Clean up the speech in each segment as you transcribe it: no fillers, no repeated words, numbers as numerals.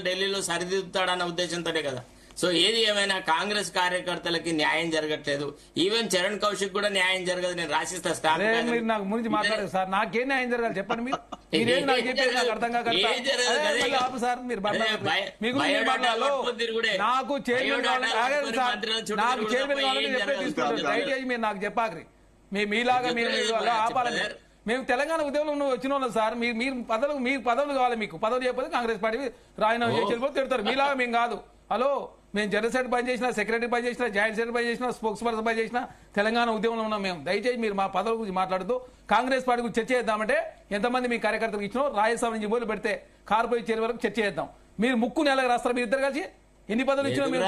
ఢిల్లీలో సరిదిద్దుతాడన్న ఉద్దేశంతోనే కదా. సో ఏది ఏమైనా కాంగ్రెస్ కార్యకర్తలకి న్యాయం జరగట్లేదు. ఈవెన్ చరణ్ కౌశిక్ కూడా న్యాయం జరగదు. నేను రాసిస్తా స్టాంప్. మీరు నాకు గురించి మాట్లాడారు సార్, నాకేం న్యాయం జరగాలి చెప్పండి. మీరేం నాకు చెప్పేది నాకు అర్థం కాక సార్. మీరు నాకు చైర్మన్ నాకు చైర్మన్ కావాలని చెప్పే తీసుకుంటారు. దయచేసి మీరు నాకు చెప్పాలి. మీలాగా మీరు ఆపాలని. మేము తెలంగాణ ఉద్యమంలో వచ్చిన వాళ్ళం సార్. మీరు పదవులు కావాలి. మీకు పదవులు చెప్పకపోతే కాంగ్రెస్ పార్టీ రాజీనామా చేసి తిడతారు. మీలాగా మేము కాదు. హలో, మేము జనరల్ సెక్రటరీ పనిచేసినా, సెక్రటరీ పనిచేసినా, జాయింట్ సెక్రటరీ పనిచేసినా, స్పోక్స్ పర్సన్ పనిచేసినా తెలంగాణ ఉద్యమంలో ఉన్నాం మేము. దయచేసి మీరు మా పదవుల గురించి మాట్లాడుతూ కాంగ్రెస్ పార్టీ గురించి చర్చ చేద్దామంటే ఎంతమంది మీ కార్యకర్తలకు ఇచ్చినో రాజ్యసభ నుంచి మొదలు పెడితే కార్పొరేట్ చైర్ వరకు చర్చ చేద్దాం. మీరు ముక్కు నెలకు రాస్తారు మీరు ఇద్దరు కలిసి. ఎన్ని పదవులు ఇచ్చినా మీరు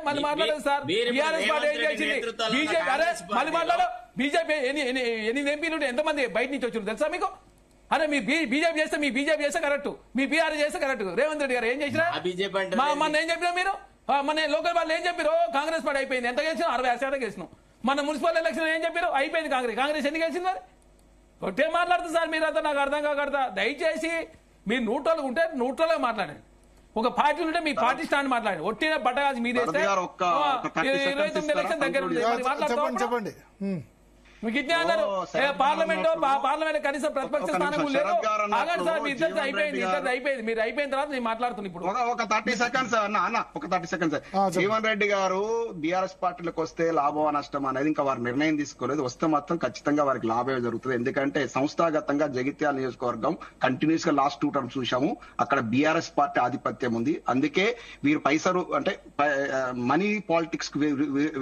మళ్ళీ మాట్లాడదు సార్. బీఆర్ఎస్ పార్టీ ఏం చేసింది? బీజేపీ అరే మళ్ళీ మాట్లాడు. బీజేపీ ఎన్ని ఎంపీలు ఎంతమంది బయట నుంచి వచ్చారు తెలుసా మీకు? అరే మీ బీజేపీ చేస్తే కరెక్ట్, మీ బీఆర్ చేస్తే కరెక్ట్. రేవంత్ రెడ్డి గారు ఏం చేసినా మన ఏం చెప్పినా మీరు? మన లోకల్ వాళ్ళు ఏం చెప్పారు? కాంగ్రెస్ పార్టీ అయిపోయింది. ఎంత గెలిచినా 66% గెలిచినాం. మన మున్సిపల్ ఎలక్షన్ ఏం చెప్పారు? అయిపోయింది కాంగ్రెస్ ఎన్ని గెలిచింది మరి? ఒకటే మాట్లాడుతుంది సార్ మీరు. అంతా నాకు అర్థం కాకడతా. దయచేసి మీరు న్యూట్రల్గా ఉంటే న్యూట్రల్గా మాట్లాడండి. ఒక పార్టీ ఉంటే మీ పార్టీ స్టాండ్ మాట్లాడండి. ఒట్టిన బట్టగాల్సి మీదే 29 ఎలక్షన్ దగ్గర చెప్పండి. మీకు ఇట్లా అన్నారు పార్లమెంట్ కనీసం ప్రతిపక్ష స్థానం లేదు. ఆగండి సార్, మీ ఇద్దరు అయిపోయింది. మీరు అయిపోయిన తర్వాత నేను మాట్లాడుతున్నాను. ఇప్పుడు ఒక 30 సెకండ్స్ అన్న, ఒక 30 సెకండ్స్. జీవన్ రెడ్డి గారు బీఆర్ఎస్ పార్టీలకు వస్తే లాభం నష్టం అనేది ఇంకా వారు నిర్ణయం తీసుకోలేదు. వస్తే మాత్రం ఖచ్చితంగా వారికి లాభమే జరుగుతుంది. ఎందుకంటే సంస్థాగతంగా జగిత్యాల నియోజకవర్గం కంటిన్యూస్ గా లాస్ట్ 2 టర్మ్స్ చూసాము. అక్కడ బీఆర్ఎస్ పార్టీ ఆధిపత్యం ఉంది. అందుకే వీరు పైసలు అంటే మనీ పాలిటిక్స్ కు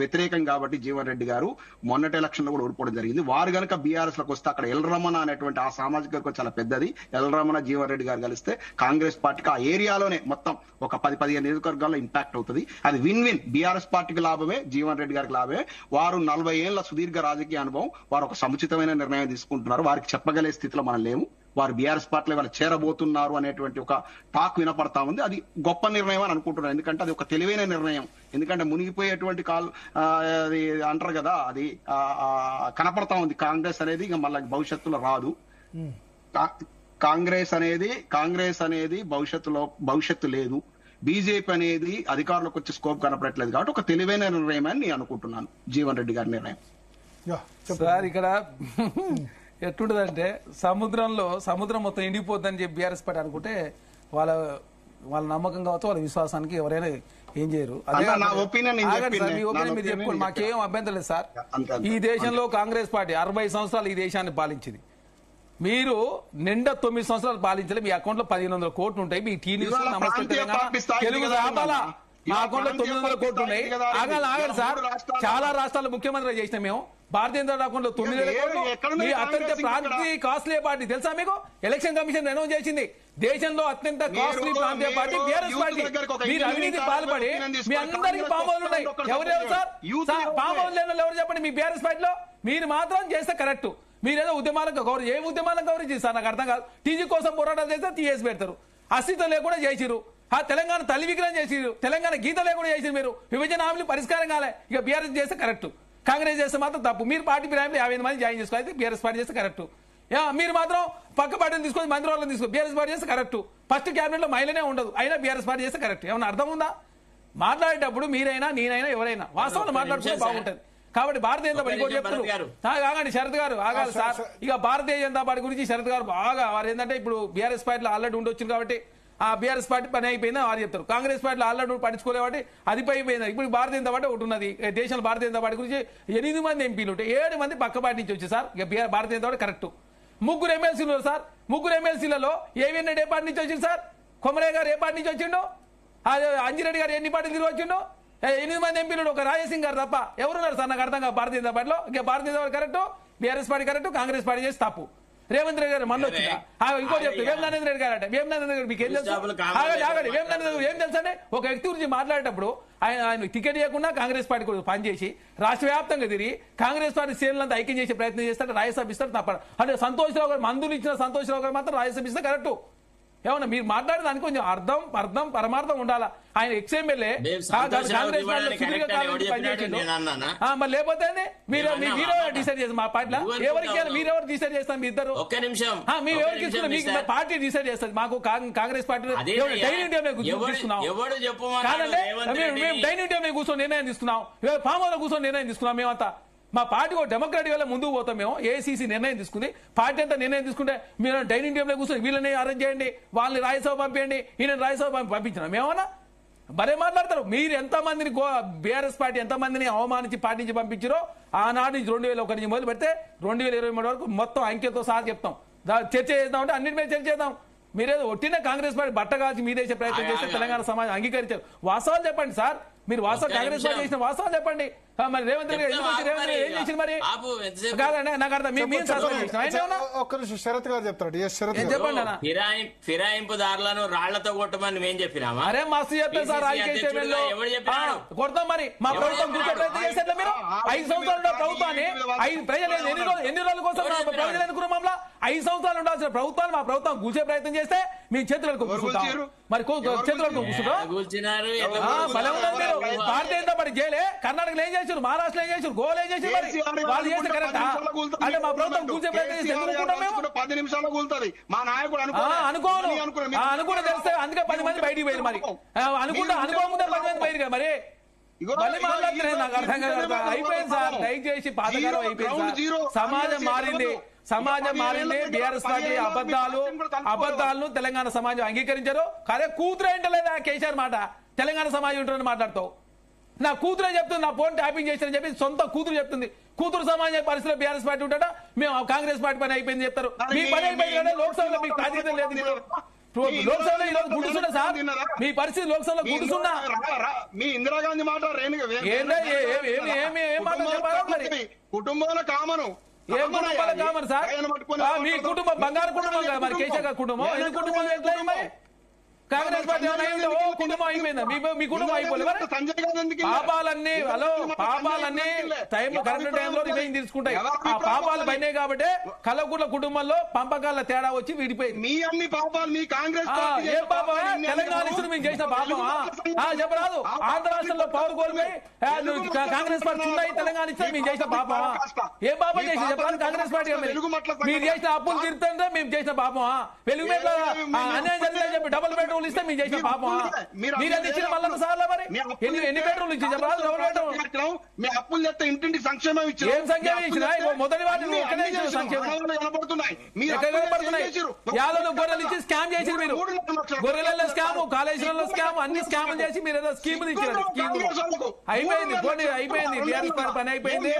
వ్యతిరేకం కాబట్టి జీవన్ రెడ్డి గారు మొన్నటి ఎలక్షన్ లో కూడా ఓడిపోవడం జరిగింది. వారు గనక బీఆర్ఎస్ లకు వస్తే అక్కడ ఎల్ రమణ అనేటువంటి ఆ సామాజిక వర్గం చాలా పెద్దది. ఎల్ రమణ జీవన్ రెడ్డి గారు కలిస్తే కాంగ్రెస్ పార్టీకి ఆ ఏరియాలోనే మొత్తం ఒక 10-15 నియోజకవర్గాల్లో ఇంపాక్ట్ అవుతుంది. అది విన్ విన్. బీఆర్ఎస్ పార్టీకి లాభమే, జీవన్ రెడ్డి గారికి లాభమే. వారు 40 ఏళ్ల సుదీర్ఘ రాజకీయ అనుభవం. వారు ఒక సముచితమైన నిర్ణయం తీసుకుంటున్నారు. వారికి చెప్పగలే స్థితిలో మనం లేము. వారు బీఆర్ఎస్ పార్టీలో వాళ్ళు చేరబోతున్నారు అనేటువంటి ఒక టాక్ వినపడతా ఉంది. అది గొప్ప నిర్ణయం అని అనుకుంటున్నారు. ఎందుకంటే అది ఒక తెలివైన నిర్ణయం. ఎందుకంటే మునిగిపోయేటువంటి అది అంటారు కదా, అది కనపడతా ఉంది. కాంగ్రెస్ అనేది ఇక మళ్ళీ భవిష్యత్తులో రాదు. కాంగ్రెస్ అనేది భవిష్యత్తు లేదు. బీజేపీ అనేది అధికారంలోకి వచ్చే స్కోప్ కనపడట్లేదు. కాబట్టి ఒక తెలివైన నిర్ణయం అని నేను అనుకుంటున్నాను జీవన్ రెడ్డి గారి నిర్ణయం. సార్ ఇక్కడ ఎట్టుంటదంటే సముద్రం మొత్తం ఎండిపోద్దని చెప్పి బీఆర్ఎస్ పార్టీ అనుకుంటే వాళ్ళ నమ్మకం కావచ్చు, వాళ్ళ విశ్వాసానికి ఎవరైనా ఏం చేయరు. మీరు చెప్పుకోండి, మాకేం అభ్యంతరం లేదు సార్. ఈ దేశంలో కాంగ్రెస్ పార్టీ 40 సంవత్సరాలు ఈ దేశాన్ని పాలించింది. మీరు నిండా 9 సంవత్సరాలు పాలించలే. మీ అకౌంట్ లో 1500 కోట్లు ఉంటాయి. మీ టీ న్యూస్ తెలుగు రావాలా? మా అకౌంట్ లో 900 కోట్లు ఉన్నాయి. ఆగాలి సార్. చాలా రాష్ట్రాల్లో ముఖ్యమంత్రి చేసినాం మేము. భారతీయ జనతా అకౌంట్ లో 9,000 కోట్లు. మీ అత్యంత ప్రాంతీయ కాస్ట్లీ పార్టీ తెలుసా మీకు? ఎలక్షన్ కమిషన్ అనౌన్స్ చేసింది దేశంలో అత్యంత కాస్ట్లీ ప్రాంతీయ పార్టీ బీఆర్ఎస్ పార్టీ. మీరు అవినీతి పాల్పడి మీ అందరికీ పామోలు ఉన్నాయి. ఎవరెవరు సార్ పామోలు లేని ఎవరు చెప్పండి మీ బీఆర్ఎస్ పార్టీలో? మీరు మాత్రం చేస్తే కరెక్ట్. మీరేదో ఉద్యమాలకు గౌరవం, ఏ ఉద్యమాలకు గౌరవం చేస్తారు నాకు అర్థం కాదు. టీజీ కోసం పోరాటాలు చేస్తే తీసేసి పెడతారు. అస్తిత్వం లేకుండా చేసిరు. తెలంగాణ తల్లి విగ్రహం చేసిరు. తెలంగాణ గీత లేకుండా చేసిరు. మీరు విభజన హామీలు పరిష్కారం కాలే. ఇక బీఆర్ఎస్ చేస్తే కరెక్ట్, కాంగ్రెస్ చేస్తే మాత్రం తప్పు. మీరు పార్టీ ఫిరాయింపులు 50 మంది జాయిన్ చేసుకోవాలి. బీఆర్ఎస్ పార్టీ చేస్తే కరెక్ట్. మీరు మాత్రం పక్క పార్టీని తీసుకొని మంత్రి వాళ్ళని తీసుకొని బీఆర్ఎస్ పార్టీ చేస్తే కరెక్ట్. ఫస్ట్ క్యాబినెట్ లో మహిళనే ఉండదు, అయినా బీఆర్ఎస్ పార్టీ చేస్తే కరెక్ట్. ఏమన్నా అర్థం ఉందా? మాట్లాడేటప్పుడు మీరైనా నేనైనా ఎవరైనా వాస్తవాలు మాట్లాడుకుంటే బాగుంటది. కాబట్టి భారతీయ జనతా పార్టీ చెప్తున్నారు. ఆగండి శరత్ గారు, ఆగాలి సార్. ఇక భారతీయ జనతా పార్టీ గురించి శరత్ గారు బాగా వారు ఏంటంటే ఇప్పుడు బీఆర్ఎస్ పార్టీలో ఆల్రెడీ ఉండొచ్చింది కాబట్టి ఆ బీఆర్ఎస్ పార్టీ పని అయిపోయిందని వారు చెప్తారు. కాంగ్రెస్ పార్టీలో ఆల్రెడీ పట్టించుకోలే కాబట్టి అది అయిపోయింది. ఇప్పుడు భారతీయ జనతా పార్టీ ఒకటి ఉన్నది. దేశంలో భారతీయ జనతా పార్టీ గురించి 8 మంది ఎంపీలు ఉంటాయి. 7 మంది పక్క పార్టీ నుంచి వచ్చి సార్. ఇక భారతీయ జనతా పార్టీ కరెక్ట్. 3 ఎమ్మెల్సీలు సార్. 3 ఎమ్మెల్సీలలో ఏవిఎన్ రెడ్డి ఏ పార్టీ నుంచి వచ్చింది సార్? కొమరయ్య గారు ఏ పార్టీ నుంచి వచ్చిండో? అంజిరెడ్డి గారు ఎన్ని పార్టీలు తిరిగి వచ్చిండో? 8 మంది ఎంపీలు ఒక రాజసింగ్ గారు తప్ప ఎవరున్నారు సార్? నాకు అర్థం కాదు. భారతీయ జనతా పార్టీలో ఇక Bharatiya Janata party correct, BRS party correct, Congress party చేసి తప్పు. రేవంత్ రెడ్డి గారు మళ్ళీ వచ్చిందా? ఇంకో చెప్తే వేమనాథేంద్ర రెడ్డి గారు అంటే వేమనాథేంద్ర రెడ్డి మీకు ఏం తెలుసు? వేమనాథేంద్ర ఏం తెలుసు అంటే ఒక వ్యక్తి గురించి మాట్లాడేటప్పుడు ఆయన టికెట్ ఇవ్వకుండా కాంగ్రెస్ పార్టీ కూడా పనిచేసి రాష్ట్ర వ్యాప్తంగా తిరిగి కాంగ్రెస్ పార్టీ శ్రేణులంతా ఐక్యం చేసే ప్రయత్నం చేస్తారు. రాజ్యసభ ఇస్తారు తప్ప. అంటే సంతోషరావు గారు మందులు ఇచ్చిన సంతోషరావు గారు మాత్రం రాజ్యసభ ఇస్తే కరెక్ట్. ఏమన్నా మీరు మాట్లాడేదానికి కొంచెం అర్థం పరమార్థం ఉండాలా. ఆయన ఎక్స్ఎమ్మెల్యే కాంగ్రెస్ మరి లేకపోతే మీరే డిసైడ్ చేస్తారు మా పార్టీలో ఎవరికి మీరెవరు డిసైడ్ చేస్తాం మీ ఇద్దరు ఒక్క నిమిషం మేము ఎవరికి ఇస్తున్నాం మీకు పార్టీ డిసైడ్ చేస్తుంది. మాకు కాంగ్రెస్ పార్టీ డైనింగ్ టేబుల్ కూర్చున్నాం కాదంటే మేము డైనింగ్ టేబుల్ కూర్చొని నిర్ణయం తీసుకున్నాం, ఫామ్ హౌస్ లో కూర్చొని నిర్ణయం తీసుకున్నాం. మేమంతా మా పార్టీ డెమోక్రాటిక్ వల్ల ముందుకు పోతాం. మేము ఏఐసీసీ నిర్ణయం తీసుకుంది, పార్టీ అంతా నిర్ణయం తీసుకుంటే మీరు డైనింగ్ టేబుల్ కూర్చొని వీళ్ళని అరెస్ట్ చేయండి, వాళ్ళని రాజ్యసభ పంపించండి, ఈయన రాజ్యసభ పంపించినాం. మేమన్నా భలే మాట్లాడతారు. మీరు ఎంతమందిని బీఆర్ఎస్ పార్టీ ఎంతమందిని అవమానించి పార్టీ నుంచి పంపించారో ఆనాడు నుంచి 2001 నుంచి మొదలు పెడితే 2023 వరకు మొత్తం అంకెతో సహా చెప్తాం. చర్చ చేద్దామంటే అన్నిటి మీద చర్చ చేద్దాం. మీరేదో ఒట్టిన కాంగ్రెస్ పార్టీ బట్ట కాల్చి మీ దేశ ప్రయత్నం చేస్తే తెలంగాణ సమాజం అంగీకరించారు. వాస్తవాలు చెప్పండి సార్, మీరు వాస్తవం కాంగ్రెస్ పార్టీ చేసిన వాస్తవాలు చెప్పండి. మరి రేవంత్ రెడ్డి ఏం చేసింది మరి కాదండి నాకు అర్థం ఒక్క నిమిషం శరత్ గారు చెప్తాడు. చెప్పండి అన్న. ఫిరాయింపుదారులను రాళ్లతో కొట్టమని మేము చెప్పినామా? అరే మస్తు చెప్తారు సార్. కొడతాం మరి మా ప్రభుత్వం కూర్చో ప్రయత్నం చేస్తే మీరు 5 సంవత్సరాలు ఉన్న ప్రభుత్వాన్ని ప్రజలు ఎన్ని రోజుల కోసం ప్రజలు ఎన్నుకున్నాం మమ్మల్ని 5 సంవత్సరాలు ఉండాల్సిన ప్రభుత్వాన్ని మా ప్రభుత్వం కూర్చే ప్రయత్నం చేస్తే మీ చేతులకు కూర్చుంటాం. మరి చేతులకు కూర్చుంటాం. భారతీయ జనతా పార్టీ జైలే కర్ణాటకలో ఏం చేశారు, మహారాష్ట్రలో ఏం చేశారు, గోవాలో ఏం చేశారు, మరి వాళ్ళు చేస్తే కరెక్టా? అంటే మా ప్రభుత్వం కూర్చే ప్రయత్నం చేస్తే 10 నిమిషాల్లో కూలుతుంది. మా నాయకుడు అనుకుని తెలిస్తే అందుకే 10 మంది బయటికి పోయారు. మరి అనుకోముందే 10 మంది బయట మరి మళ్ళీ మాట్లాడుతున్నాయి. నాకు అర్థం కాదు. అయిపోయింది సార్, దయచేసి పాతకాలం అయిపోయింది సార్. సమాజం మారింది. బీఆర్ఎస్ పార్టీ అబద్ధాలను తెలంగాణ సమాజం అంగీకరించారు. కానీ కూతురు ఏంటలేదా కేసీఆర్ మాట తెలంగాణ సమాజం ఉంటుందని మాట్లాడుతావు. నా కూతురే చెప్తుంది నా ఫోన్ ట్యాపింగ్ చేశారని చెప్పి సొంత కూతురు చెప్తుంది. కూతురు సమాజం పరిస్థితిలో బీఆర్ఎస్ పార్టీ ఉంటాడా మేము కాంగ్రెస్ పార్టీ పని అయిపోయింది చెప్తారు. మీ పని అయిపోయింది లోక్సభలో మీకు ప్రాధాన్యత లేదు. లోక్సభలో ఈ రోజు గుడుసున్నా సార్, మీ పరిస్థితి లోక్సభలో గుడుసున్నా మీ ఇందిరాగాంధీ మాట ఏం మాట చెప్పారు మరి కుటుంబంలో కామను ఏ కుటుంబాల కామన్ సార్? మీ కుటుంబం బంగారు కుటుంబం కదా మరి కేసీఆర్ కుటుంబం. ఎన్ని కుటుంబం ఎట్లా మరి కాంగ్రెస్ పార్టీ కుటుంబం అయిపోయిందా? మీ కుటుంబం అయిపోలేదు. పాపాలన్నీ కరెక్ట్ టైంలో రివైన్ తీసుకుంటాయి. ఆ పాపాలు పైనే కాబట్టి కల్లకుట్ల కుటుంబంలో పంపకాల తేడా వచ్చి విడిపోయింది. మీ అన్ని పాపాలు మీ కాంగ్రెస్ ఏ పాపం? తెలంగాణ ఇచ్చిన మేము చేసిన పాపమా చెప్పరాదు. ఆంధ్ర రాష్ట్రంలో పవర్ కోల్పోయి కాంగ్రెస్ పార్టీ ఉన్నాయి, తెలంగాణ ఇచ్చిన మేము చేసిన పాపమా? ఏ పాపం చేసి చెప్పరాదు కాంగ్రెస్ పార్టీ? మీరు చేసిన అప్పులు తీరుతుంటే మేము చేసిన పాపమా? వెలుగు మీద అన్యాయం జరిగిందని చెప్పి డబుల్ బెడ్రూమ్ ఇస్తే మీరు చేసిన పాపం. మీరు అది ఇచ్చిన మళ్ళీ సార్లు మరి ఎన్ని బెడ్రూమ్లు ఇచ్చి చెప్పరాదు? డబుల్ బెడ్రూమ్ మీ అప్పులు చెప్తే ఇంటింటి సంక్షేమం ఇచ్చారు. ఏం సంక్షేమం ఇచ్చినా మొదటి వాటిని ఎక్కడే ఇచ్చిన సంక్షేమం యాదవ్ గొర్రెలు ఇచ్చి స్కామ్ చేసి మీరు గొర్రెల స్కామ్, కాళేశ్వరంలో స్కామ్, అన్ని స్కామ్ చేసి మీరు ఏదో స్కీములు ఇచ్చారు. అయిపోయింది బీఆర్ఎస్ పార్టీ పని అయిపోయింది.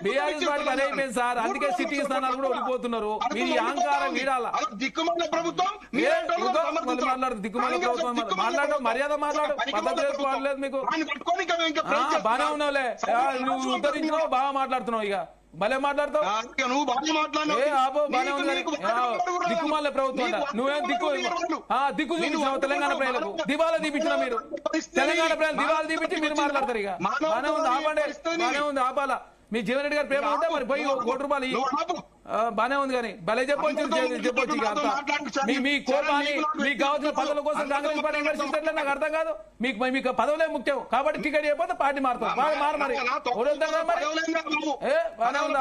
బీఆర్ఎస్ పార్టీ పని అయిపోయింది సార్. అందుకే సిటీ స్థానాలు కూడా ఓడిపోతున్నారు. మీరు అహంకారం వీడాల దిక్కుమాల ప్రభుత్వం మాట్లాడు. దిక్కుమాల ప్రభుత్వం మాట్లాడు, మర్యాద మాట్లాడు, పద్ధతి లేదు మీకు. బానే ఉన్నావులే, నువ్వు ఉద్ధరించినావు, బాగా మాట్లాడుతున్నావు. ఇక భలే మాట్లాడతావు. దిక్కుమాల ప్రభుత్వం నువ్వేం దిక్కు చూపించినావు తెలంగాణ ప్రజలకు. దివాలా తీపించినా మీరు తెలంగాణ ప్రజలు దివాలా తీపించి మీరు మాట్లాడతారు. ఇక బానే ఉంది ఆపండి, బానే ఉంది ఆపాలా. మీ జీవన్ రెడ్డి గారి ప్రేమ ఉంటే మరి పోయి ₹1 బానే ఉంది. కానీ భలే చెప్పొచ్చు. ఇక అంతా మీ కోపాన్ని మీకు కావాల్సిన పదవుల కోసం కాంగ్రెస్ పార్టీ విమర్శించట్లే నాకు అర్థం కాదు. మీకు పదవులే ముఖ్యం కాబట్టి టికెట్ అయిపోతే పార్టీ మారుతాం. మారు మరి బానే ఉంది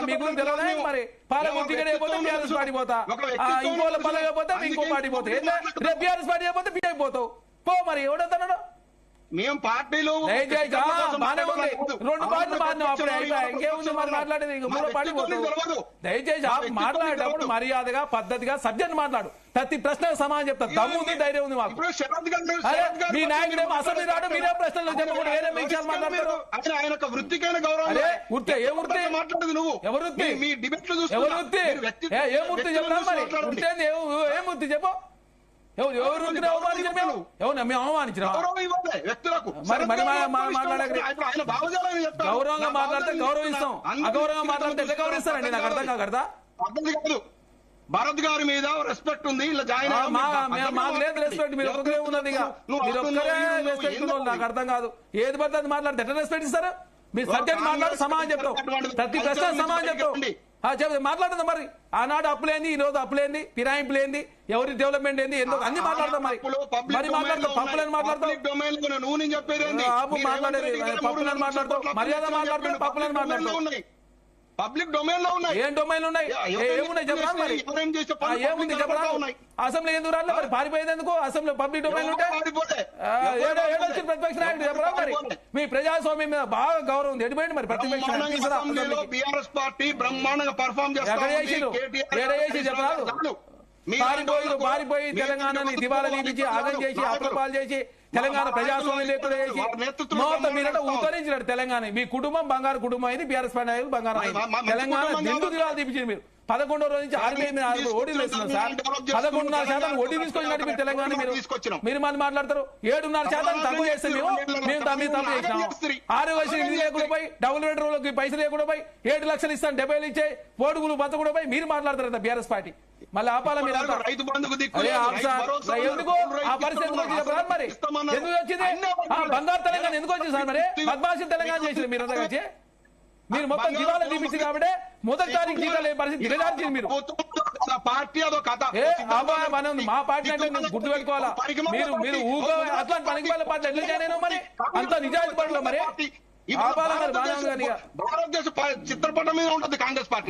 మీ గురించి తెలియదు. మరి పాలకు టికెట్ అయిపోతే బీఆర్ఎస్ పార్టీ పోతా, ఇంకో పదవి అయిపోతే ఇంకో పార్టీ పోతాయి. రేపు బీఆర్ఎస్ పార్టీ అయిపోతే పి అయిపోతావు పో. మరి ఎవడొద్దన్నాడు? మేము పార్టీలో బానే ఉంది. 2 పార్టీలు మారినాం అప్పుడే అయిపోయా. ఇంకేముంది మరి మాట్లాడేది? ఇంక 3వ పార్టీ పోతావు. దయచేసి మాట్లాడేటప్పుడు మర్యాదగా పద్ధతిగా సబ్జెక్ట్ మాట్లాడు. ప్రతి ప్రశ్నకు సమాధానం చెప్తా. దమ్ము ఉంది, ధైర్యం ఉంది మాకు. మీ నాయకుడేమో అసెంబ్లీ రాడు, మీరే ప్రశ్నలు చెప్పకుండా వేరే విషయాలు మాట్లాడతారు. ఆయన వృత్తికైన గౌరవం. వృత్తి ఏ వృత్తి మాట్లాడదు నువ్వు? ఎవరు వృత్తి? మీ డిబేట్లు ఎవరు వృత్తి? ఏ వృత్తి చెప్పరా? మరి వృత్తి ఏం వృత్తి చెప్పు? ఎవరు మేము అవమానించిన గౌరవంగా మాట్లాడితే గౌరవిస్తాం, అగౌరవంగా మాట్లాడితే ఎట్లా గౌరవిస్తారండి? నాకు అర్థం కాకూడదా? భారత్ గారి మీద రెస్పెక్ట్ ఉంది. మాకు లేదు రెస్పెక్ట్. మీరు ఒక్కరే ఉన్నది. ఇక మీరు ఒక్కరే రెస్పెక్ట్ ఉన్నది. నాకు అర్థం కాదు. ఏది పడితే అది మాట్లాడితే ఎట్లా రెస్పెక్ట్ ఇస్తారు? మీరు సబ్జెక్ట్ మాట్లాడు, సమాధానం చెప్తావు. ప్రతి ప్రశ్న సమాధానం చెప్తావు. మాట్లాడదాం మరి. ఆనాడు అప్పులేంది, ఈ రోజు అప్పులేంది, ఫిరాయింపులేంది, ఎవరి డెవలప్మెంట్ ఏంది, ఎందుకు అన్ని మాట్లాడదాం మరి. మరి మాట్లాడతాం పప్పులని మాట్లాడతాం, మాట్లాడేది పప్పులని మాట్లాడతాం, మర్యాద మాట్లాడతాం, పప్పులని మాట్లాడతాం. పబ్లిక్ డొమైన్ లో ఉన్నాయి. ఏం డొమైన్ ఉన్నాయి, ఏమున్నాయి చెప్పరా మరి. ఏముంది చెప్పరా. అసెంబ్లీ ఎందుకు రాలే మరి, పారిపోయేది ఎందుకు. అసెంబ్లీ పబ్లిక్ డొమైన్ ఉంటే ఏడొచ్చిన ప్రతిపక్ష నాయకుడు చెప్పరా మరి. మీ ప్రజాస్వామ్యం మీద బాగా గౌరవం ఉంది, ఎడిపోయింది మరి ప్రతిపక్ష బీఆర్ఎస్ పార్టీ బ్రహ్మాండంగా పర్ఫార్మ్ చెప్పరాదు. పారిపోయి తెలంగాణని దివాలా తీపించి ఆగం చేసి అప్రపాలు చేసి తెలంగాణ ప్రజాస్వామ్యం లేకుండా చేసి మొత్తం మీరంటే ఉత్తరించినాడు తెలంగాణ. మీ కుటుంబం బంగారు కుటుంబం అయింది, బీఆర్ఎస్ పార్టీ బంగారం అయింది. తెలంగాణ నిండు దివాలా తీపించింది మీరు. 11వ రోజు నుంచి 6 ఓడి వేస్తున్నారు సార్. 11.5% వడ్డీ తీసుకొచ్చినట్టు మీరు తెలంగాణ మీరు మళ్ళీ మాట్లాడతారు. 7.5% తక్కువ చేస్తే మేము తప్పు చేసినాం. 6 వర్షం ఇల్లు లేకుండా పోయి, డబుల్ బెడ్రూమ్లకి పైసలు లేకుండా పోయి, 7 లక్షలు ఇస్తాను 70 ఇచ్చే పోటుగులు బత కూడా పోయి మీరు మాట్లాడతారు బీఆర్ఎస్ పార్టీ. మళ్ళీ ఆపాలా మీరు ఎందుకు ఆ పరిస్థితి చెప్పరాదు మరి. ఎందుకు వచ్చింది బంగారు తెలంగాణ, ఎందుకు వచ్చింది సార్ మరి. బద్మాషి తెలంగాణ చేసింది మీరు అంతా వచ్చి. మీరు మొత్తం జీవాలు తీపించింది కాబట్టి మొదటి తారీఖు జీతాలు ఏ పరిస్థితి దిగజార్చింది మీరు. మా పార్టీ అంటే గుర్తు పెట్టుకోవాలా. మీరు ఊగో అట్లాంటి పనికి పార్టీ ఎట్లా చేయను మరి. అంత నిజాయితీ పడలో మరి భారతదేశ చిత్రపటం మీద ఉంటుంది కాంగ్రెస్ పార్టీ.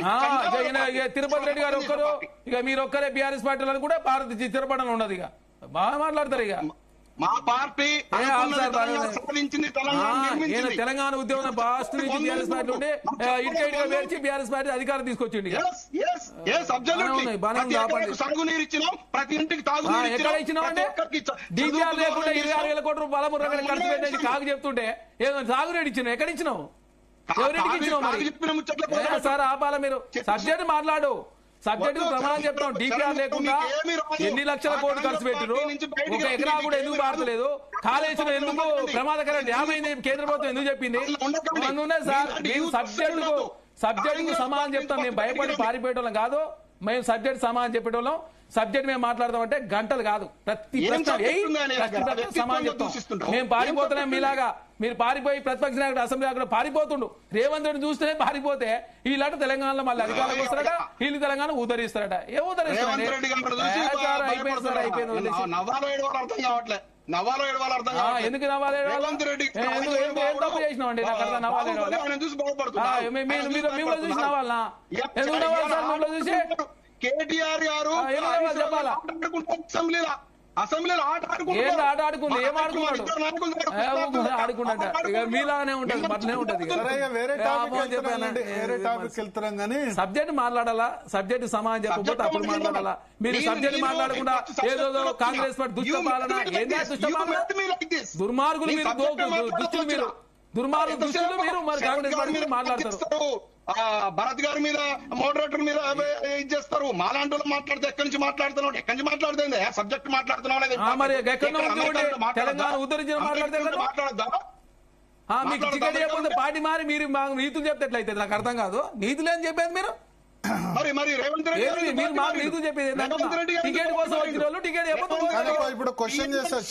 తిరుపతి రెడ్డి గారు ఒక్కరు, ఇక మీరు ఒక్కరే బీఆర్ఎస్ పార్టీలో కూడా భారత చిత్రపటం ఉండదు. ఇక బాగా మాట్లాడతారు. ఇక మా పార్టీ తెలంగాణ ఉద్యమం ఫస్ట్ నుంచి బీఆర్ఎస్ పార్టీ ఉంటే ఇటుకైట్గా వేర్చి బీఆర్ఎస్ పార్టీ అధికారం తీసుకొచ్చింది. సాగునీరు ఇచ్చినాం, ప్రతి ఇంటికి తాగునీరు ఎక్కడ ఇచ్చినాం అంటే డీజీఆర్ లేకుండా 26,000 కోట్ల రూపాయల ముర్రగడ ఖర్చు పెట్టేది కాకు చెప్తుంటే ఏదో సాగునీరు ఇచ్చినావు. ఎక్కడ ఇచ్చినావు, ఎవరింటికి ఇచ్చినావు సార్. ఆపాల మీరు సబ్జెక్ట్ మాట్లాడు. సబ్జెక్ట్ ప్రమాణం చెప్తాం. డిపిఆర్ లేకుండా ఎన్ని లక్షల కోట్లు ఖర్చు పెట్టిరు, ఒక ఎకరా కూడా ఎందుకు భారతలేదు, కాళేశ్వరం ఎందుకు ప్రమాదకర డ్యామ్ అయింది కేంద్ర ప్రభుత్వం ఎందుకు చెప్పింది, ఉన్నాయి సార్. మేము సబ్జెక్ట్ సమాధానం చెప్తాం. మేము భయపడి పారిపోయేటోళ్ళం కాదు. మేము సబ్జెక్ట్ సమాధానం చెప్పేటోళ్ళం. సబ్జెక్ట్ మేము మాట్లాడదాం అంటే గంటలు కాదు, ప్రతి ప్రశ్న సమాధానం చెప్తాం. మేము పారిపోతున్నాం మీలాగా. మీరు పారిపోయి ప్రతిపక్ష నాయకుడు అసెంబ్లీ అక్కడ పారిపోతుండు. రేవంత్ రెడ్డి చూస్తేనే పారిపోతే వీళ్ళట తెలంగాణలో మళ్ళీ అధికారంలోకి వస్తారట, వీళ్ళు తెలంగాణ ఉద్ధరిస్తారట. ఏం ఉద్ధరిస్తారండి, అయిపోయింది సార్, అయిపోయింది. ఎందుకు నవ్వాలి, ఏం తప్పు చేసినామండి. నాకు అర్థం నవ్వాలి, మిమ్మల్ని చూసి నవ్వాలనా, ఎందుకు నవ్వాలి సార్ మిమ్మల్ని చూసి. కేటీఆర్ గారు చెప్పాలా అసెంబ్లీలో ఆట ఆడుకుంది, ఏం ఆడుకున్నాడు, ఆడుకున్నట్ట. ఇక మీలాగానే ఉంటది, అట్లనే ఉంటది. సబ్జెక్ట్ మాట్లాడాలా, సబ్జెక్ట్ సమాధానం చెప్పకపోతే అప్పుడు మాట్లాడాలా. మీరు సబ్జెక్ట్ మాట్లాడకుండా ఏదో కాంగ్రెస్ పార్టీ దుష్ట పాలన, ఏంటి దుష్ట పాలన, దుర్మార్గులు మీరు, దుష్టులు మీరు, దుర్మార్గులు దుష్టులు మీరు. మరి కాంగ్రెస్ పార్టీ మీరు మాట్లాడతారు. భరత్ గారి మీద, మోడరేటర్ మీద ఇది చేస్తారు. మాలాంటి వాళ్ళు మాట్లాడితే ఎక్కడి నుంచి మాట్లాడుతున్నావు, ఎక్కడి నుంచి మాట్లాడుతుంది, సబ్జెక్ట్ మాట్లాడుతున్నావు. మరి తెలంగాణ ఉద్ధరించిన మాట్లాడద్దా. మీకు టికెట్ చెప్పకపోతే పార్టీ మారి మీరు నీతులు చెప్తే ఎట్లయితే నాకు అర్థం కాదు. నీతులు ఏం చెప్పేది మీరు. మరి రేవంత్ రెడ్డి మీరు మాకు నీతులు చెప్పేది టికెట్ కోసం వచ్చిన వాళ్ళు టికెట్ ఇప్పుడు క్వశ్చన్ చేస్తారు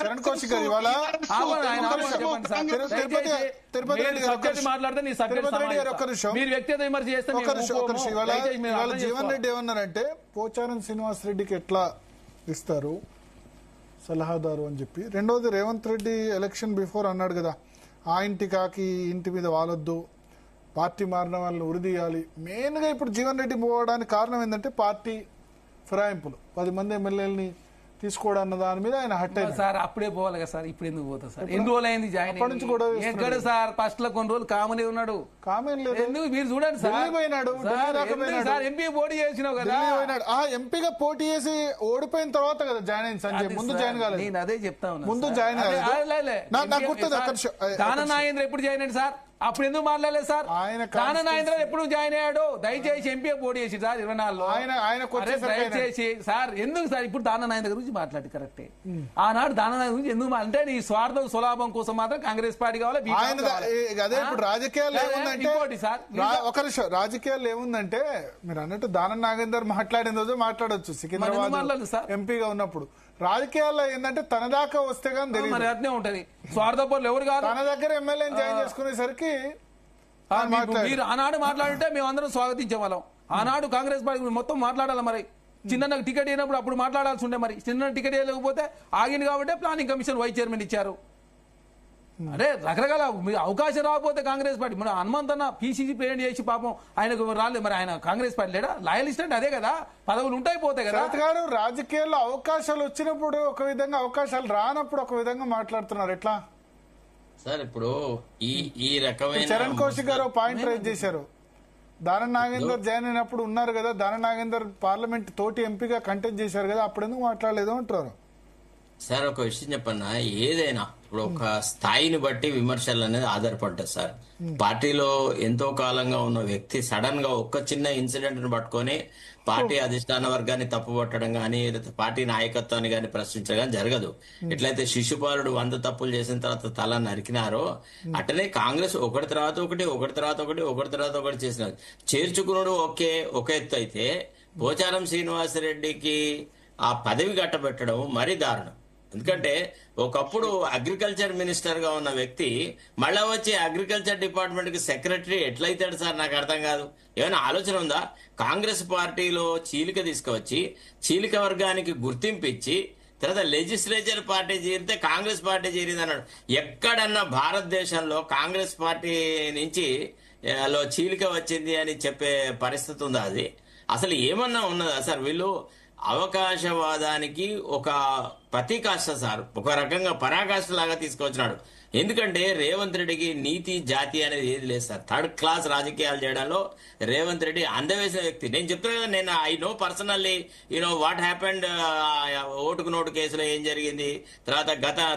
చరణ్ కౌశిక్ గారు. ఇవాళ తిరుపతి రెడ్డి గారు ఒక్క నిమిషం, మీరు వ్యక్తిగత విమర్శ చేస్తే ఇవాళ జీవన్ రెడ్డి ఏమన్నారంటే పోచారం శ్రీనివాస్ రెడ్డికి ఎట్లా ఇస్తారు సలహాదారు అని చెప్పి. రెండోది రేవంత్ రెడ్డి ఎలక్షన్ బిఫోర్ అన్నాడు కదా, ఆ ఇంటి కాకి ఇంటి మీద వాలొద్దు, పార్టీ మారిన వాళ్ళని ఉరిదీయాలి. మెయిన్గా ఇప్పుడు జీవన్ రెడ్డి పోవడానికి కారణం ఏంటంటే పార్టీ ఫిరాయింపులు, 10 మంది ఎమ్మెల్యేలని తీసుకోవడం అన్న దాని మీద ఆయన హట్ అయ్యారు సార్. అప్పుడే పోవాలి కదా సార్, ఇప్పుడు ఎందుకు పోతా సార్. ఎన్ని రోజులు అయింది జాయిన్ ఎక్కడ సార్. ఫస్ట్ లో కొన్ని రోజులు కామనే ఉన్నాడు, కామన్ లేదు. ఎందుకు మీరు చూడండి సార్, పోయినాడు సార్. ఎంపీ పోటీ చేసినావు కదా, ఎంపీగా పోటీ చేసి ఓడిపోయిన తర్వాత కదా జాయిన్ అయింది సంజయ్. ముందు జాయిన్ కాలేదు. నేను అదే చెప్తా ఉన్నా, ముందు జాయిన్ కాలేదు. నాకు గుర్తుంది. దాన నాగేంద్ర ఎప్పుడు జాయిన్ అయ్యింది సార్, అప్పుడు ఎందుకు మాట్లాడలేదు సార్. దాన నాగేంద్ర ఎప్పుడు జాయిన్ అయ్యాడు, దయచేసి ఎంపీ పోటీ చేసి సార్ 24లో. దయచేసి సార్ ఎందుకు సార్ ఇప్పుడు దాన నాగేంద్ర గురించి మాట్లాడి కరెక్టే. ఆనాడు దాన నాగేంద్ర గురించి ఎందుకు అంటే నీ స్వార్థం సులాభం కోసం మాత్రం కాంగ్రెస్ పార్టీ కావాలి. అదే ఇప్పుడు రాజకీయాలు ఏముందంటే ఒక నిమిషం, రాజకీయాలు ఏముందంటే మీరు అన్నట్టు దాన నాగేందర్ మాట్లాడిన రోజు మాట్లాడొచ్చు సికింద్రాబాద్ ఎంపీగా ఉన్నప్పుడు. రాజకీయాల్లో ఏంటంటే తన దాకా వస్తే కానీ తెలియదు, అట్నే ఉంటది. స్వార్థపరులు ఎవరు కాదు, తన దగ్గర ఎమ్మెల్యేని జాయిన్ చేసుకునేసరికి మీరు ఆనాడు మాట్లాడితే మేము అందరం స్వాగతించే వాళ్ళం. ఆనాడు కాంగ్రెస్ పార్టీ మొత్తం మాట్లాడాలి. మరి చిన్న టికెట్ అయినప్పుడు అప్పుడు మాట్లాడాల్సి ఉండే. మరి చిన్న టికెట్ వేయలేకపోతే ఆగింది కాబట్టి ప్లానింగ్ కమిషన్ వైస్ చైర్మన్ ఇచ్చారు. అరే రకరకాల అవకాశం రాకపోతే కాంగ్రెస్ పార్టీ మన హనుమంతన్న పీసీసీ ప్రెసిడెంట్ చేసి పాపం ఆయనకు రాలేదు. మరి ఆయన కాంగ్రెస్ పార్టీ లేడా? లాయలిస్ట్ అంటే అదే కదా, పదవులు ఉంటాయి పోతాయి కదా. శరత్ గారు, రాజకీయాల్లో అవకాశాలు వచ్చినప్పుడు ఒక విధంగా, అవకాశాలు రానప్పుడు ఒక విధంగా మాట్లాడుతున్నారు. ఎట్లా సార్ ఇప్పుడు ఈ రకమైన చరణ్ కౌశిక్ గారు పాయింట్ రైజ్ చేశారు. దానం నాగేందర్ జాయిన్ అయినప్పుడు ఉన్నారు కదా, దానం నాగేందర్ పార్లమెంట్ తోటి ఎంపీగా కంటెస్ట్ చేశారు కదా, అప్పుడు ఎందుకు మాట్లాడలేదు అంటారు. సార్ ఒక విషయం చెప్పన్నా, ఏదైనా ఇప్పుడు ఒక స్థాయిని బట్టి విమర్శలు అనేది ఆధారపడ్డాయి సార్. పార్టీలో ఎంతో కాలంగా ఉన్న వ్యక్తి సడన్ గా ఒక్క చిన్న ఇన్సిడెంట్ ని పట్టుకొని పార్టీ అధిష్టాన వర్గాన్ని తప్పుపట్టడం కానీ, పార్టీ నాయకత్వాన్ని కానీ ప్రశ్నించడం జరగదు. ఎట్లయితే శిశుపాలుడు 100 తప్పులు చేసిన తర్వాత తల నరికినారో అట్లనే కాంగ్రెస్ ఒకటి తర్వాత ఒకటి చేసినారు. చేర్చుకున్నాడు ఒక ఎత్తు అయితే, పోచారం శ్రీనివాసరెడ్డికి ఆ పదవి కట్టబెట్టడం మరీ దారుణం. ఎందుకంటే ఒకప్పుడు అగ్రికల్చర్ మినిస్టర్ గా ఉన్న వ్యక్తి మళ్ళా వచ్చి అగ్రికల్చర్ డిపార్ట్మెంట్ కి సెక్రటరీ ఎట్లయితాడు సార్? నాకు అర్థం కాదు. ఏమైనా ఆలోచన ఉందా? కాంగ్రెస్ పార్టీలో చీలిక తీసుకువచ్చి చీలిక వర్గానికి గుర్తింపు ఇచ్చి తర్వాత లెజిస్లేచర్ పార్టీ చేరితే కాంగ్రెస్ పార్టీ చేరింది అన్నాడు. ఎక్కడన్నా భారతదేశంలో కాంగ్రెస్ పార్టీ నుంచి లో చీలిక వచ్చింది అని చెప్పే పరిస్థితి ఉందా? అది అసలు ఏమన్నా ఉన్నదా సార్? వీళ్ళు అవకాశవాదానికి ఒక ప్రతికాష్ట సార్, ఒక రకంగా పరాకాష్ట లాగా తీసుకొచ్చినాడు. ఎందుకంటే రేవంత్ రెడ్డికి నీతి జాతి అనేది ఏది లేదు సార్. థర్డ్ క్లాస్ రాజకీయాలు చేయడంలో రేవంత్ రెడ్డి అందవేసిన వ్యక్తి. నేను చెప్తున్నా కదా, నేను I know personally what happened, ఓటుకు నోటు కేసులో ఏం జరిగింది,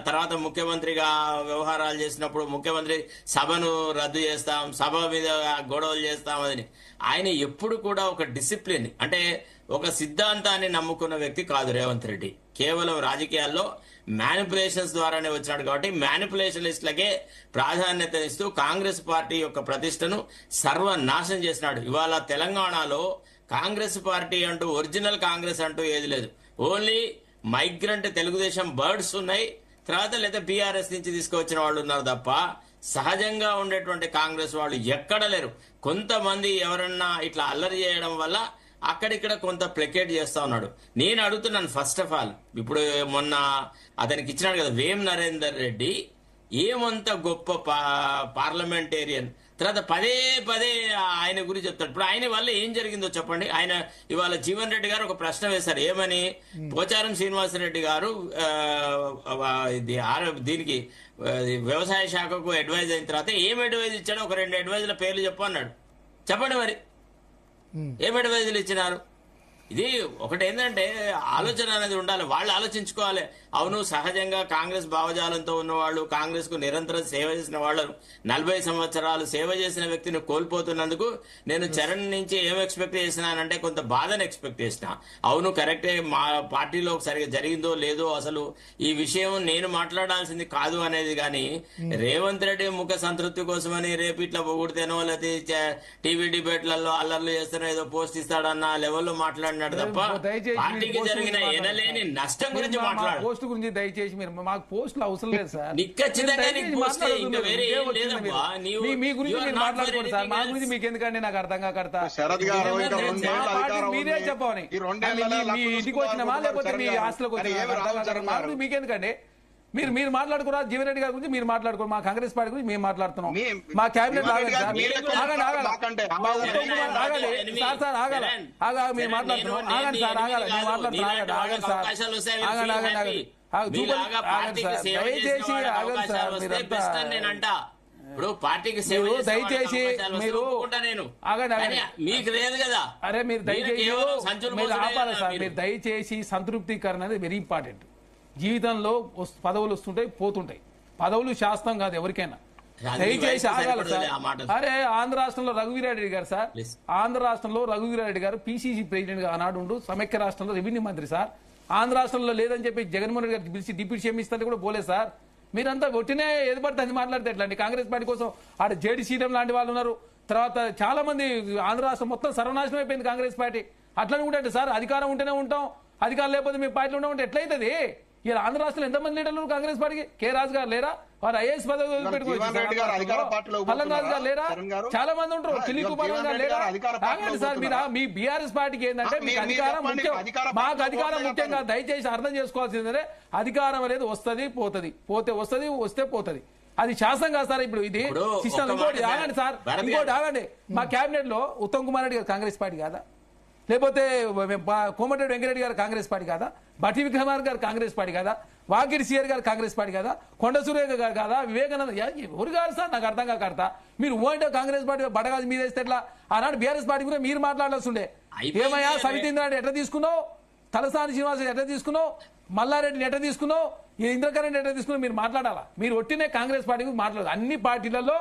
తర్వాత ముఖ్యమంత్రిగా వ్యవహారాలు చేసినప్పుడు ముఖ్యమంత్రి సభను రద్దు చేస్తాం, సభ మీద గొడవలు చేస్తాం అని. ఆయన ఎప్పుడు కూడా ఒక డిసిప్లిన్ అంటే ఒక సిద్ధాంతాన్ని నమ్ముకున్న వ్యక్తి కాదు రేవంత్ రెడ్డి. కేవలం రాజకీయాల్లో మ్యానిపులేషన్స్ ద్వారానే వచ్చినాడు. కాబట్టి మ్యానిపులేషనిస్టులకే ప్రాధాన్యత ఇస్తూ కాంగ్రెస్ పార్టీ యొక్క ప్రతిష్టను సర్వనాశనం చేసినాడు. ఇవాళ తెలంగాణలో కాంగ్రెస్ పార్టీ అంటూ, ఒరిజినల్ కాంగ్రెస్ అంటూ ఏది లేదు. ఓన్లీ మైగ్రెంట్ తెలుగుదేశం బర్డ్స్ ఉన్నాయి, తర్వాత లేదా బీఆర్ఎస్ నుంచి తీసుకువచ్చిన వాళ్ళు ఉన్నారు తప్ప సహజంగా ఉండేటువంటి కాంగ్రెస్ వాళ్ళు ఎక్కడ లేరు. కొంతమంది ఎవరన్నా ఇట్లా అల్లరి చేయడం వల్ల అక్కడిక్కడ కొంత ప్లెకేట్ చేస్తా ఉన్నాడు. నేను అడుగుతున్నాను, ఫస్ట్ ఆఫ్ ఆల్ ఇప్పుడు మొన్న అతనికి ఇచ్చినాడు కదా వేం నరేందర్ రెడ్డి, ఏమంత గొప్ప పార్లమెంటేరియన్. తర్వాత పదే ఆయన గురించి చెప్తాడు. ఇప్పుడు ఆయన వల్ల ఏం జరిగిందో చెప్పండి. ఆయన ఇవాళ జీవన్ రెడ్డి గారు ఒక ప్రశ్న వేశారు. ఏమని? పోచారం శ్రీనివాసరెడ్డి గారు దీనికి వ్యవసాయ శాఖకు అడ్వైజ్ అయిన తర్వాత ఏం అడ్వైజ్ ఇచ్చాడో ఒక 2 అడ్వైజుల పేర్లు చెప్పు అన్నాడు. చెప్పండి మరి ఏం అడ్వైజులు ఇచ్చినారు? ఇది ఒకటి ఏంటంటే ఆలోచన అనేది ఉండాలి. వాళ్ళు ఆలోచించుకోవాలి. అవును, సహజంగా కాంగ్రెస్ భావజాలంతో ఉన్నవాళ్ళు, కాంగ్రెస్ కు నిరంతరం సేవ చేసిన వాళ్ళు, 40 సంవత్సరాలు సేవ చేసిన వ్యక్తిని కోల్పోతున్నందుకు నేను చరణ్ నుంచి ఏం ఎక్స్పెక్ట్ చేసినానంటే కొంత బాధను ఎక్స్పెక్ట్ చేసిన. అవును కరెక్టే, మా పార్టీలో సరిగా జరిగిందో లేదో అసలు ఈ విషయం నేను మాట్లాడాల్సింది కాదు అనేది. కానీ రేవంత్ రెడ్డి ముఖ సంతృప్తి కోసమని రేపు ఇట్లా పొగుడితేనో లేకపోతే టీవీ డిబేట్లలో అల్లర్లు చేస్తేనో ఏదో పోస్ట్ ఇస్తాడన్న లెవెల్లో మాట్లాడినాడు తప్ప పార్టీకి జరిగిన ఎనలేని నష్టం గురించి మాట్లాడు. పోస్ట్ గురించి దయచేసి మీరు మాకు పోస్టులు అవసరం లేదు సార్. మీ గురించి మీరు మాట్లాడుకోండి సార్, మా గురించి మీకు ఎందుకంటే నాకు అర్థం కాకడతా. మీరే చెప్పని మీ ఇంటికి వచ్చినామా లేకపోతే మీ హాస్టల్కి వచ్చినా మీకెందుకండి? మీరు మాట్లాడుకున్నారు జీవన్ రెడ్డి గారి గురించి, మీరు మాట్లాడుకోరు. మా కాంగ్రెస్ పార్టీ గురించి మేము మాట్లాడుతున్నాం. మా క్యాబినెట్ మీరు మాట్లాడుతున్నాం. ఇప్పుడు పార్టీకి దయచేసి మీరు మీకు లేదు కదా. అరే మీరు దయచేసి ఆపాలి సార్. మీరు దయచేసి సంతృప్తీకరణ అనేది వెరీ ఇంపార్టెంట్. జీవితంలో పదవులు వస్తుంటాయి పోతుంటాయి. పదవులు శాస్త్రం కాదు ఎవరికైనా. దయచేసి ఆగాలి సార్. అరే ఆంధ్ర రాష్ట్రంలో రఘువీరారెడ్డి గారు సార్, ఆంధ్ర రాష్ట్రంలో రఘువీరారెడ్డి గారు పిసిసి ప్రెసిడెంట్ గా ఆనాడు ఉండు, సమైక్య రాష్ట్రంలో రెవెన్యూ మంత్రి సార్. ఆంధ్ర రాష్ట్రంలో లేదని చెప్పి జగన్మోహన్ రెడ్డి గారు పిలిచి డిప్యూటీ సీఎం ఇస్తే కూడా పోలేదు సార్. మీరంతా ఒట్టినే ఏది పడితే అది మాట్లాడితే ఎట్లా అండి? కాంగ్రెస్ పార్టీ కోసం ఆడ జేడి సీఎం లాంటి వాళ్ళు ఉన్నారు. తర్వాత చాలా మంది ఆంధ్ర రాష్ట్రం మొత్తం సర్వనాశనం అయిపోయింది కాంగ్రెస్ పార్టీ. అట్లనే ఉంటే సార్ అధికారం ఉంటేనే ఉంటాం, అధికారం లేకపోతే మీ పార్టీలో ఉండమంటే ఎట్లయితుంది? ఇలా ఆంధ్ర రాష్ట్రంలో ఎంతమంది లీడర్లు కాంగ్రెస్ పార్టీకి? కే రాజు గారు లేరా? వారు ఐఏఎస్ పదవి జీవన్ రెడ్డి గారు అధికార పార్టీలో పల్లం రాజు గారు లేరా? చరణ్ గారు? చాలా మంది ఉంటారు. కిలి కుమార్ జీవన్ గారు రెడ్డి లేరా? గారు అధికార పార్టీలో ఆగండి సార్, మీరు మీ బీఆర్ఎస్ పార్టీకి ఏంటంటే మీకు మీరు అధికారం చెప్పండి, ముఖ్యం. అధికార మాకు పార్టీలో అధికారం పోతే ముఖ్యం కాదు. దయచేసి అర్థం చేసుకోవాల్సిందే, అధికారం అనేది వస్తుంది పోతుంది, పోతే వస్తుంది వస్తే పోతుంది. అది శాసనం కాదు సార్. ఇప్పుడు ఇది ఇప్పుడు సిస్టమ్. ఒక్క ఇంకోటి మాట ఆగండి సార్, భారతీయ- ఇంకోటి ఆగండి. మా కేబినెట్ లో ఉత్తమ్ కుమార్ రెడ్డి గారు కాంగ్రెస్ పార్టీ కాదా? లేకపోతే కోమటిరెడ్డి వెంకరెడ్డి గారు కాంగ్రెస్ పార్టీ కాదా? బట్టి విక్రమార్క గారు కాంగ్రెస్ పార్టీ కాదా? వాకిడి సిఆర్ గారు కాంగ్రెస్ పార్టీ కాదా? కొండ సురేఖ గారు కాదా? వివేకానంద ఎవరు కాదు సార్? నాకు అర్థం కాకర్త. మీరు ఓంటే కాంగ్రెస్ పార్టీ బడగాది మీద వేస్తే ఎట్లా? ఆనాడు బీఆర్ఎస్ పార్టీ కూడా మీరు మాట్లాడాల్సి ఉండే. ఏమయ్యా సవితేంద్ర ఎట్లా తీసుకున్నావు? తలసాని శ్రీనివాస్ ఎట్లా తీసుకున్నావు? మల్లారెడ్డిని ఎట్లా తీసుకున్నావు? ఈ ఇంద్రకరణ్ ఎట్లా తీసుకున్నావు? మీరు మాట్లాడాలా? మీరు ఒట్టినే కాంగ్రెస్ పార్టీ గురించి మాట్లాడాలి. అన్ని పార్టీలలో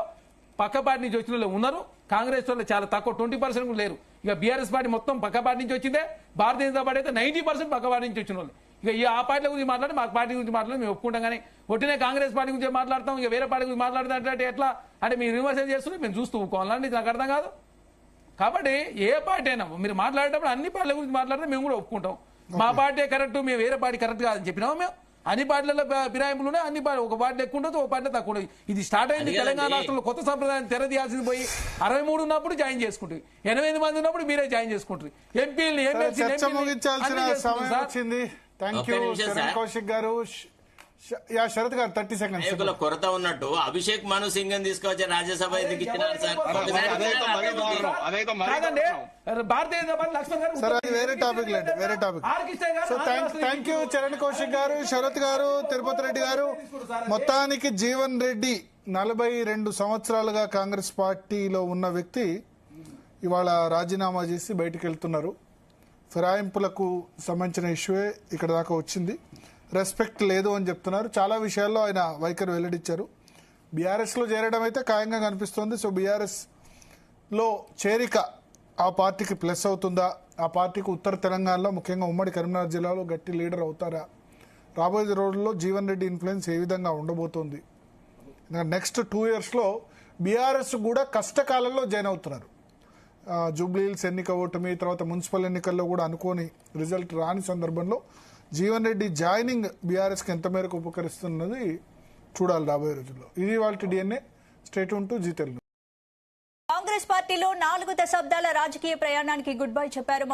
పక్క పార్టీ నుంచి వచ్చిన వాళ్ళు ఉన్నారు. కాంగ్రెస్ వాళ్ళు చాలా తక్కువ, 20% కూడా లేరు. ఇక బీఆర్ఎస్ పార్టీ మొత్తం పక్క పార్టీ నుంచి వచ్చిందే. భారతీయ జనతా పార్టీ అయితే 90% పక్క పార్టీ నుంచి వచ్చిన వాళ్ళు. ఇక ఈ ఆ పార్టీల గురించి మాట్లాడి మా పార్టీ గురించి మాట్లాడి మేము ఒప్పుకుంటాం. కానీ ఒట్టినే కాంగ్రెస్ పార్టీ గురించి మాట్లాడతాం, ఇక వేరే పార్టీ గురించి మాట్లాడితే ఎట్లా అంటే మీరు విమర్శ చేస్తున్నారు, మేము చూస్తూ ఊకోవాలండి. నాకు అర్థం కాదు. కాబట్టి ఏ పార్టీ అయినా మీరు మాట్లాడేటప్పుడు అన్ని పార్టీల గురించి మాట్లాడితే మేము కూడా ఒప్పుకుంటాం. మా పార్టీ కరెక్ట్, మేము వేరే పార్టీ కరెక్ట్ కాదని చెప్పినాము. మేము అన్ని పార్టీలలో ఫిరాయింపులు ఉన్నాయి. అన్ని పార్టీ ఒక పార్టీ ఎక్కువ ఉండదు, ఒక పార్టీ తక్కువ ఉండదు. ఇది స్టార్ట్ అయింది తెలంగాణ రాష్ట్రంలో. కొత్త సంప్రదాయం తెరదీయాల్సింది పోయి 63 ఉన్నప్పుడు జాయిన్ చేసుకుంటారు, 8 మంది ఉన్నప్పుడు మీరే జాయిన్ చేసుకుంటారు. ఎంపీలు చర్చ ముగించాల్సిన సమయం వచ్చింది. థ్యాంక్ యూ చరణ్ కౌశిక్ గారు. శరత్ గారు 30 seconds. నాయకుల కొరత ఉన్నట్టు అభిషేక్ మను సింగ్ తీసుకొచ్చి రాజ్యసభ ఎందుకు ఇచ్చినారు సార్? కాదండి, భారతీయ జనతా పార్టీ లక్ష్మణ్ గారు సరే, అది వేరే టాపిక్ లేండి, వేరే topic. So thank you Charan Kaushik గారు, శరత్ గారు, తిరుపతి రెడ్డి గారు. మొత్తానికి జీవన్ రెడ్డి 42 సంవత్సరాలుగా కాంగ్రెస్ పార్టీలో ఉన్న వ్యక్తి ఇవాళ రాజీనామా చేసి బయటికి వెళ్తున్నారు. ఫిరాయింపులకు సంబంధించిన ఇష్యూయే ఇక్కడ దాకా వచ్చింది. రెస్పెక్ట్ లేదు అని చెప్తున్నారు. చాలా విషయాల్లో ఆయన వైఖరి వెల్లడించారు. బీఆర్ఎస్ లో చేరడం అయితే ఖాయంగా కనిపిస్తోంది. సో బీఆర్ఎస్ లో చేరిక ఆ పార్టీకి ప్లస్ అవుతుందా? ఆ పార్టీకి ఉత్తర తెలంగాణలో ముఖ్యంగా ఉమ్మడి కరీంనగర్ జిల్లాలో గట్టి లీడర్ అవుతారా? రాబోయే రోజుల్లో జీవన్ రెడ్డి ఇన్ఫ్లుయెన్స్ ఏ విధంగా ఉండబోతోంది? నెక్స్ట్ 2 years లో బీఆర్ఎస్ కూడా కష్టకాలంలో జాయిన్ అవుతున్నారు. జూబ్లీహిల్స్ ఎన్నిక ఓటమి తర్వాత మున్సిపల్ ఎన్నికల్లో కూడా అనుకోని రిజల్ట్ రాని సందర్భంలో జీవన్ రెడ్డి జాయినింగ్ బీఆర్ఎస్కి ఎంత మేరకు ఉపకరిస్తున్నది చూడాలి రాబోయే రోజుల్లో. ఇది వాళ్ళ DNA. Stay tune to Zee Telugu. Congress పార్టీలో 4 దశాబ్దాల రాజకీయ ప్రయాణానికి గుడ్ బై చెప్పారు.